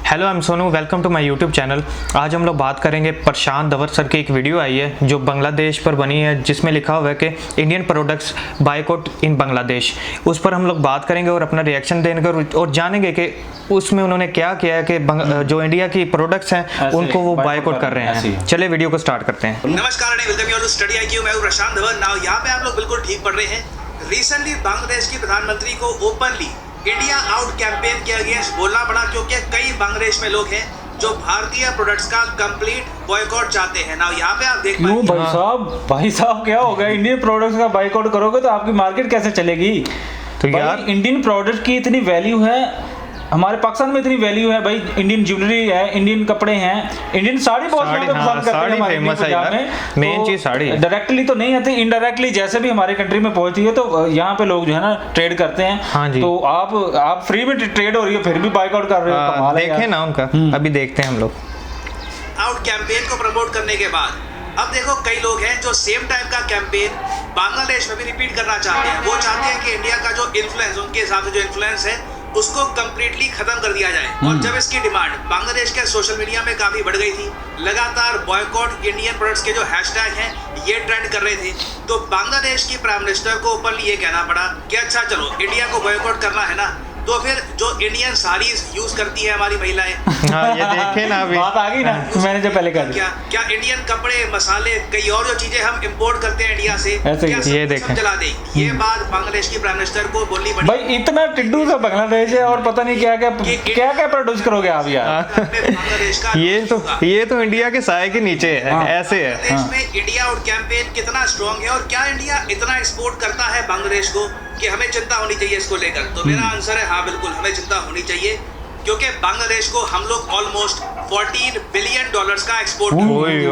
Hello I am Sonu, welcome to my YouTube channel. आज हम लोग बात करेंगे प्रशांत दवर सर की एक वीडियो आई है जो बांग्लादेश पर बनी है, जिसमें लिखा हुआ है कि इंडियन प्रोडक्ट्स बायकॉट इन बांग्लादेश। उस पर हम लोग बात करेंगे और अपना रिएक्शन देंगे और जानेंगे कि उसमें उन्होंने क्या किया है कि जो इंडिया की प्रोडक्ट्स हैं उनको वो बायकॉट कर रहे हैं। चलिए वीडियो को स्टार्ट करते हैं। नमस्कार, मैं हूं प्रशांत दवर। नाउ यहाँ पे आप लोग बिल्कुल ठीक पढ़ रहे हैं। रिसेंटली बांग्लादेश की प्रधानमंत्री को ओपनली इंडिया आउट कैंपेन के अगेंस्ट बोलना पड़ा, क्योंकि कई बांग्लादेश में लोग हैं जो भारतीय प्रोडक्ट्स का कंप्लीट बॉयकॉट चाहते हैं। ना यहाँ पे आप देख पाएंगे भाई साहब क्या होगा, इंडियन प्रोडक्ट्स का बॉयकॉट करोगे तो आपकी मार्केट कैसे चलेगी? तो यार इंडियन प्रोडक्ट की इतनी वैल्यू है, हमारे पाकिस्तान में इतनी वैल्यू है भाई। इंडियन ज्वेलरी है, इंडियन कपड़े हैं, इंडियन साड़ी बहुत पसंद करते हैं हमारे पंजाब में। मेन चीज साड़ी है। डायरेक्टली तो नहीं आती, इनडायरेक्टली जैसे भी हमारे कंट्री में पहुंचती है तो यहाँ पे लोग जो है ना ट्रेड करते हैं। हाँ जी। तो आप फ्री में ट्रेड हो रही है फिर भी बॉयकॉट कर रहे हो, कमाल है। देखें ना उनका, अभी देखते हैं हम लोग। आउट कैंपेन को प्रमोट करने के बाद अब देखो कई लोग हैं जो सेम टाइप का कैंपेन बांग्लादेश में भी रिपीट करना चाहते हैं। वो चाहते हैं कि इंडिया का जो इन्फ्लुएंस, उनके हिसाब से जो इन्फ्लुएंस है उसको कंप्लीटली खत्म कर दिया जाए। और जब इसकी डिमांड बांग्लादेश के सोशल मीडिया में काफी बढ़ गई थी, लगातार बॉयकॉट इंडियन प्रोडक्ट्स के जो हैशटैग हैं ये ट्रेंड कर रहे थे, तो बांग्लादेश की प्राइम मिनिस्टर को ओपनली ये कहना पड़ा कि अच्छा चलो इंडिया को बॉयकॉट करना है ना, तो फिर जो इंडियन साड़ीज यूज करती है हमारी महिलाएं, हाँ, ये देखे ना अभी बात आ गई ना, मैंने जो पहले कहा क्या इंडियन कपड़े, मसाले, कई और जो चीजें हम इंपोर्ट करते हैं इंडिया से, ये देखें जला दे। ये बात बांग्लादेश की प्राइम मिनिस्टर को बोलनी पड़ी। भाई इतना टिड्डू सा बांग्लादेश है और पता नहीं क्या प्रोड्यूस करोगे आप यार। ये तो इंडिया के साए के नीचे है। हाँ। ऐसे है। बांग्लादेश में इंडिया आउट कैंपेन कितना स्ट्रॉन्ग है और क्या इंडिया इतना एक्सपोर्ट करता है बांग्लादेश को कि हमें चिंता होनी चाहिए इसको लेकर? तो मेरा आंसर है हाँ, बिल्कुल हमें चिंता होनी चाहिए, क्योंकि बांग्लादेश को हम लोग ऑलमोस्ट $14 बिलियन का एक्सपोर्ट करते हैं।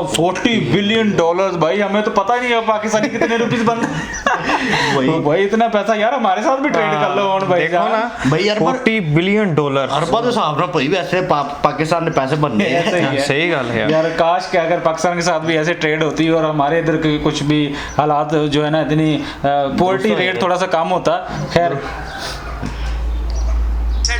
$40 बिलियन भाई, हमें तो पता ही नहीं है पाकिस्तानी कितने रुपीस बनते भाई इतना पैसा यार, हमारे साथ भी ट्रेड कर लो भाई। देखो ना भाई यार, $40 बिलियन अरबा तो साहब ना भाई, वैसे पाकिस्तान ने पैसे बनने हैं। सही गल है यार, काश कि अगर पाकिस्तान के साथ भी ऐसे ट्रेड होती और हमारे इधर के कुछ भी हालात जो है ना, इतनी पोल्ट्री रेट थोड़ा सा कम होता। खैर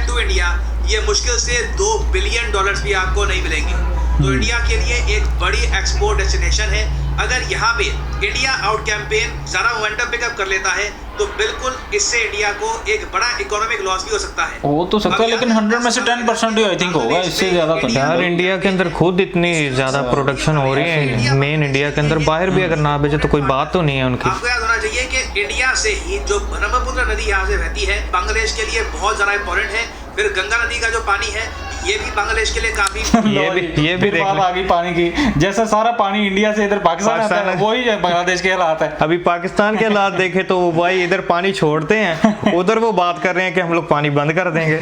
टू इंडिया ये मुश्किल से $2 बिलियन भी आपको नहीं मिलेंगे। तो इंडिया के लिए एक बड़ी एक्सपोर्ट डेस्टिनेशन है। अगर यहाँ पे इंडिया आउट कैंपेन ज़रा मोमेंटम पिकअप कर लेता है तो बिल्कुल इससे इंडिया को एक बड़ा इकोनॉमिक लॉस भी हो सकता है। हो तो सकता है, लेकिन 100 में से 10% ही आई थिंक होगा, इससे ज्यादा तो यार। इंडिया के अंदर खुद इतनी ज्यादा प्रोडक्शन हो रही है मेन इंडिया के अंदर, बाहर भी अगर ना भेजे तो कोई बात तो नहीं है उनकी। आपको याद होना चाहिए कि इंडिया से ही जो ब्रह्मपुत्र नदी यहाँ से बहती है, बांग्लादेश के लिए बहुत ज्यादा इंपॉर्टेंट है। फिर गंगा नदी का जो पानी है ये भी बांग्लादेश के लिए काफी ये भी बात आ गई पानी की। जैसा सारा पानी इंडिया से इधर पाकिस्तान आता है, वही बांग्लादेश के हालात है। अभी पाकिस्तान के हालात देखे तो भाई इधर पानी छोड़ते हैं, उधर वो बात कर रहे हैं कि हम लोग पानी बंद कर देंगे।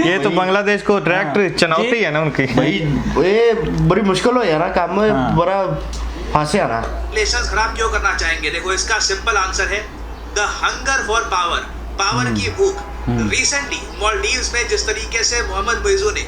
ये तो बांग्लादेश को डायरेक्ट चुनौती है ना उनकी। भाई ये बड़ी मुश्किल हो यार काम में, बड़ा फांसे आ रहा। रिलेशंस खराब क्यों करना चाहेंगे? देखो इसका सिंपल आंसर है द हंगर फॉर पावर की भूख। रिसेंटली मालदीव्स में जिस तरीके से मोहम्मद मुइज़ू ने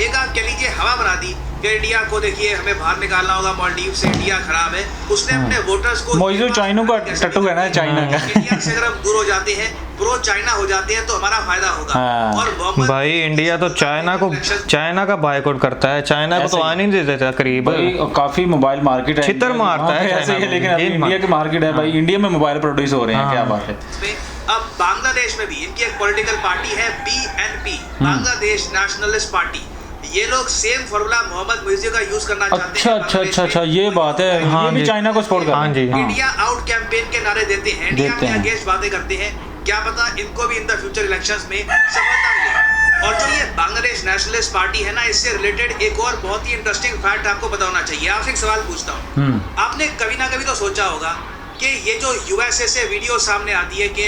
एक आप कह लीजिए हवा बना दी कि इंडिया को देखिए हमें बाहर निकालना होगा, मालदीव से इंडिया खराब है, उसने अपने वोटर्स को मुइज़ू चाइना का टट्टू है ना, चाइना का। इंडिया से अगर हम दूर हो जाते हैं, प्रो चाइना हो जाते हैं तो हमारा फायदा होगा। और भाई इंडिया तो चाइना का बायकॉट करता है, चाइना को तो आने नहीं देता करीब। काफी मोबाइल मार्केट है, छितर मारता है ऐसे ही, लेकिन अभी इंडिया की मार्केट है भाई, इंडिया में मोबाइल प्रोड्यूस हो रहे हैं, क्या बात है। अब बांग्लादेश में भी इनकी एक पॉलिटिकल पार्टी है BNP, बांग्लादेश नेशनलिस्ट पार्टी। ये लोग सेम फॉर्मूला मोहम्मद मुइज़ू का यूज करना चाहते हैं। अच्छा, ये बात है। हाँ, ये भी चाइना को सपोर्ट करते हैं। इंडिया आउट कैंपेन के नारे देते हैं, इंडिया के अगेंस्ट बातें करते हैं। क्या पता इनको भी इन द फ्यूचर इलेक्शंस में सफलता मिले। और जो ये बांग्लादेश नेशनलिस्ट पार्टी है ना, इससे रिलेटेड एक और बहुत ही इंटरेस्टिंग फैक्ट आपको बताना चाहिए। आपसे एक सवाल पूछता हूँ, आपने कभी ना कभी तो सोचा होगा कि ये जो USA से वीडियो सामने आती है कि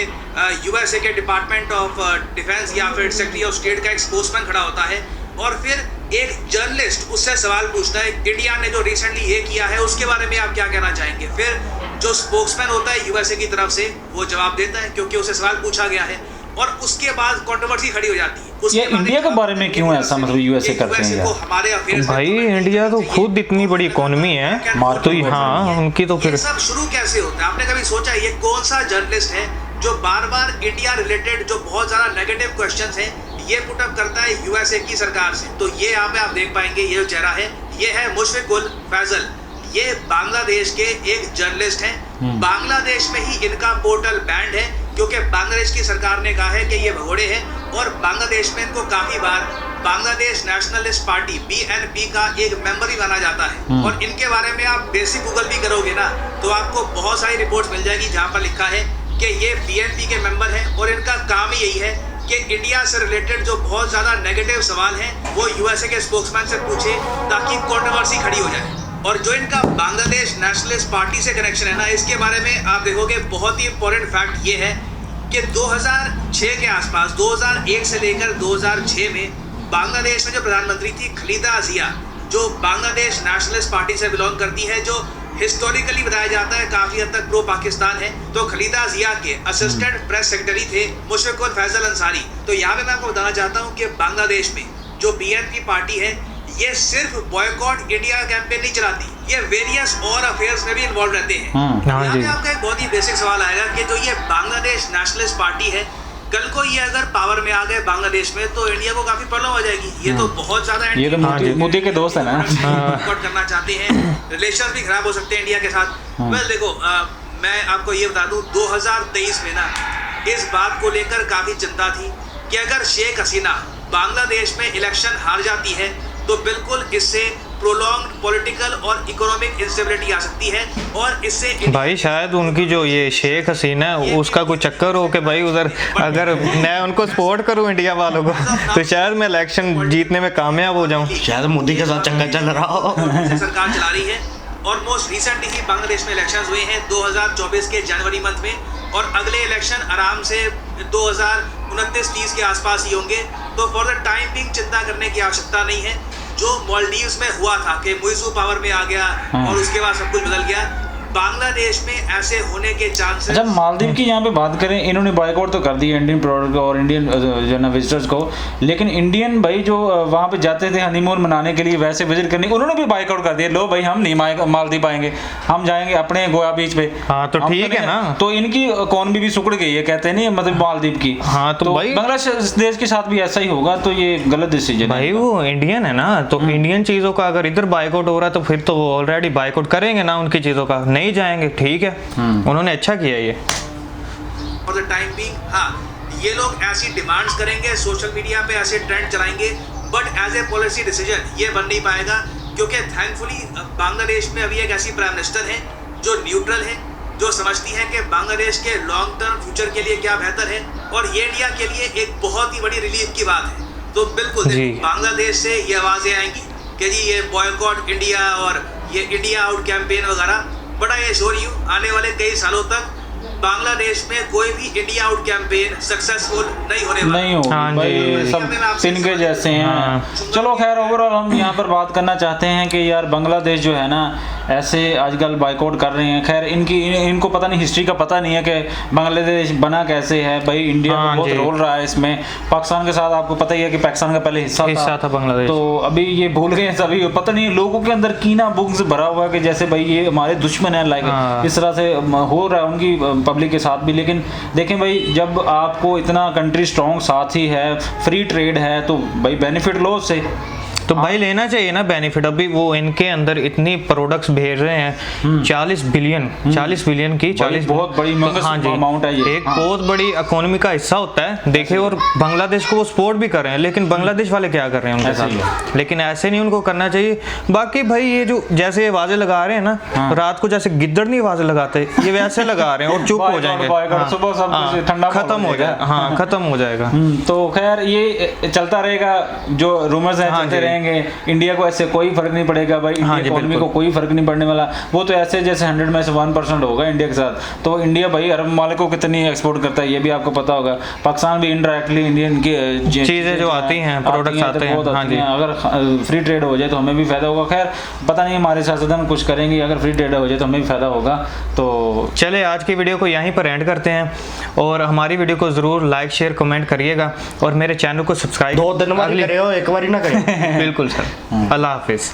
USA के डिपार्टमेंट ऑफ डिफेंस या फिर सेक्रेटरी ऑफ स्टेट का एक स्पोक्समैन खड़ा होता है और फिर एक जर्नलिस्ट उससे सवाल पूछता है इंडिया ने जो रिसेंटली ये किया है उसके बारे में आप क्या कहना चाहेंगे? फिर जो स्पोक्समैन होता है USA की तरफ से वो जवाब देता है क्योंकि उसे सवाल पूछा गया है, और उसके बाद कंट्रोवर्सी खड़ी हो जाती है। ये इंडिया के बारे में क्यों ऐसा मतलब USA करते हैं यार? भाई इंडिया तो खुद इतनी बड़ी इकोनॉमी है, तो हाँ उनकी तो फिर सब शुरू कैसे होता है? आपने कभी सोचा ये कौन सा जर्नलिस्ट है जो बार बार इंडिया रिलेटेड जो बहुत ज्यादा नेगेटिव क्वेश्चंस हैं ये पुटअप करता है यूएसए की सरकार से। तो ये यहाँ पे आप देख पाएंगे, ये जो चेहरा है ये है मुशफिकुल फैजल। ये बांग्लादेश के एक जर्नलिस्ट हैं। बांग्लादेश में ही इनका पोर्टल बैंड है क्योंकि बांग्लादेश की सरकार ने कहा है कि ये भगोड़े हैं और बांग्लादेश में इनको काफी बार बांग्लादेश नेशनलिस्ट पार्टी BNP का एक मेंबर ही माना जाता है। और इनके बारे में आप बेसिक गूगल भी करोगे ना तो आपको बहुत सारी रिपोर्ट्स मिल जाएगी जहाँ पर लिखा है कि ये BNP के मेंबर हैं और इनका काम ही यही है कि इंडिया से रिलेटेड जो बहुत ज़्यादा नेगेटिव सवाल हैं वो यूएसए के स्पोक्समैन से पूछे ताकि कंट्रोवर्सी खड़ी हो जाए। और जो इनका बांग्लादेश नेशनलिस्ट पार्टी से कनेक्शन है ना, इसके बारे में आप देखोगे बहुत ही इंपॉर्टेंट फैक्ट ये है कि 2006 के आसपास 2001 से लेकर 2006 में बांग्लादेश में जो प्रधानमंत्री थी खलीदा जिया, जो बांग्लादेश नेशनलिस्ट पार्टी से बिलोंग करती है, जो हिस्टोरिकली बताया जाता है काफी हद तक प्रो पाकिस्तान है, तो खलीदा जिया के असिस्टेंट प्रेस सेक्रेटरी थे मुशफिकुल फैजल अंसारी। तो यहाँ पे मैं आपको बताना चाहता हूँ कि बांग्लादेश में जो BNP पार्टी है ये सिर्फ बॉयकॉट इंडिया कैंपेन नहीं चलाती, ये वेरियस और अफेयर्स में भी इन्वॉल्व रहते हैं। यहाँ पे आपका एक बहुत ही बेसिक सवाल आएगा कि जो ये बांग्लादेश नेशनलिस्ट पार्टी है, कल को ये अगर पावर में आ गए बांग्लादेश में तो इंडिया को काफी प्रॉब्लम हो जाएगी। ये तो बहुत ज्यादा ये तो मोदी के दोस्त है ना, बॉयकॉट करना चाहते हैं, रिलेशन भी खराब हो सकते हैं इंडिया के साथ। वेल देखो, मैं आपको ये बता दूं 2023 में ना इस बात को लेकर काफी चिंता थी कि अगर शेख हसीना बांग्लादेश में इलेक्शन हार जाती है तो बिल्कुल इससे प्रोलॉन्ग्ड पॉलिटिकल और इकोनॉमिक इंस्टेबिलिटी आ सकती है और इससे भाई शायद उनकी जो ये शेख हसीना है उसका कोई चक्कर हो कि भाई उधर अगर मैं उनको सपोर्ट करूं इंडिया वालों को तो शायद मैं इलेक्शन जीतने में कामयाब हो जाऊं। शायद मोदी के साथ चक्कर चल रहा हो। सरकार चला रही है और मोस्ट रिसेंटली ही बांग्लादेश में इलेक्शंस हुए हैं 2024 के जनवरी मंथ में और अगले इलेक्शन आराम से 2029-30 के आसपास ही होंगे। तो फॉर द टाइम बिंग चिंता करने की आवश्यकता नहीं है। जो मालदीव्स में हुआ था कि मुइज़ू पावर में आ गया और उसके बाद सब कुछ बदल गया, बांग्लादेश में ऐसे होने के चांसेस। अच्छा, मालदीव की यहाँ पे बात करें, इन्होंने बॉयकॉट तो कर दिया इंडियन प्रोडक्ट और इंडियन जो ना विजिटर्स को, लेकिन इंडियन भाई जो वहाँ पे जाते थे हनीमून मनाने के लिए, वैसे विजिट करने, उन्होंने भी बॉयकॉट कर दिया। लो भाई हम नहीं मालदीव आएंगे, हम जाएंगे अपने गोवा बीच पे। हाँ तो ठीक है ना, तो इनकी इकॉनमी भी सुकड़ गई है, कहते नहीं मतलब मालदीव की। हाँ तो भाई बांग्लादेश देश के साथ भी ऐसा ही होगा, तो ये गलत डिसीजन भाई। वो इंडियन है ना, तो इंडियन चीजों का अगर इधर बायकॉट हो रहा है तो फिर तो वो ऑलरेडी बायकॉट करेंगे ना, उनकी चीजों का नहीं जाएंगे। ठीक है, उन्होंने अच्छा किया ये। फॉर द टाइम बीइंग हाँ, ये लोग ऐसी डिमांड्स करेंगे, सोशल मीडिया पे ऐसे ट्रेंड चलाएंगे, but as a policy decision ये बन नहीं पाएगा क्योंकि थैंकफुली बांग्लादेश में अभी एक ऐसी प्राइम मिनिस्टर है जो न्यूट्रल है, जो समझती है कि बांग्लादेश के लॉन्ग टर्म फ्यूचर के लिए क्या बेहतर है और ये इंडिया के लिए एक बहुत ही बड़ी रिलीफ की बात है। तो बिल्कुल बांग्लादेश से ये आवाज़ें आएंगी कि जी ये बॉयकॉट इंडिया और ये इंडिया आउट कैंपेन वगैरह, बड़ा ये श्योर यू आने वाले कई सालों तक बांग्लादेश में कोई भी इंडिया आउट कैंपेन सक्सेसफुल नहीं होने वाला। नहीं होगा भाई, सब तिनके जैसे हैं। चलो खैर, ओवरऑल हम यहाँ पर बात करना चाहते हैं कि यार बांग्लादेश जो है ना ऐसे आजकल बाइकआउट कर रहे हैं। खैर इनको पता नहीं, हिस्ट्री का पता नहीं है कि बांग्लादेश बना कैसे है। भाई इंडिया का बहुत रोल रहा है इसमें, पाकिस्तान के साथ आपको पता ही है कि पाकिस्तान का पहले हिस्सा था बांग्लादेश, तो अभी ये भूल गए सभी। पता नहीं लोगों के अंदर कीना बुग्ज भरा हुआ है कि जैसे भाई ये हमारे दुश्मन है, लाइक इस तरह से हो रहा है उनकी पब्लिक के साथ भी। लेकिन देखें भाई, जब आपको इतना कंट्री स्ट्रॉन्ग साथ ही है, फ्री ट्रेड है, तो भाई बेनिफिट लो उससे। तो भाई लेना चाहिए ना बेनिफिट। अभी वो इनके अंदर इतनी प्रोडक्ट्स भेज रहे हैं 40 बिलियन की 40 बहुत बड़ी अमाउंट है ये। एक बहुत बड़ी इकोनॉमी का हिस्सा होता है देखे, और बांग्लादेश को वो सपोर्ट भी कर रहे हैं। लेकिन बांग्लादेश वाले क्या कर रहे हैं उनके साथ? लेकिन ऐसे नहीं उनको करना चाहिए। बाकी भाई ये जो जैसे आवाजें लगा रहे हैं ना, रात को जैसे गिद्दड़ नहीं आवाजें लगाते, ये वैसे लगा रहे हैं और चुप हो जाएंगे, खत्म हो जाएगा। हाँ खत्म हो जाएगा। तो खैर ये चलता रहेगा, जो रूमर्स है चलते रहेंगे। इंडिया को ऐसे कोई फर्क नहीं पड़ेगा भाई, इकोनॉमी को कोई फर्क नहीं पड़ने वाला। वो तो ऐसे जैसे 100 में से 1% होगा इंडिया के साथ। तो इंडिया भाई अरब ममालिक को कितनी एक्सपोर्ट करता है ये भी आपको पता होगा। पाकिस्तान भी इनडायरेक्टली इंडियन की चीजें जो आती हैं, प्रोडक्ट्स आते हैं, अगर फ्री ट्रेड हो जाए तो हमें भी फायदा होगा। खैर पता नहीं हमारे सियासतदान कुछ करेंगे, अगर फ्री ट्रेड हो जाए तो हमें भी फायदा होगा। तो चले आज की वीडियो को यहीं पर एंड करते हैं, और हमारी वीडियो को जरूर लाइक शेयर कमेंट करिएगा, और मेरे चैनल को सब्सक्राइब 2 दिन बाद करें, एक बार ही ना करें। बिल्कुल सर। अल्लाह हाफिज़।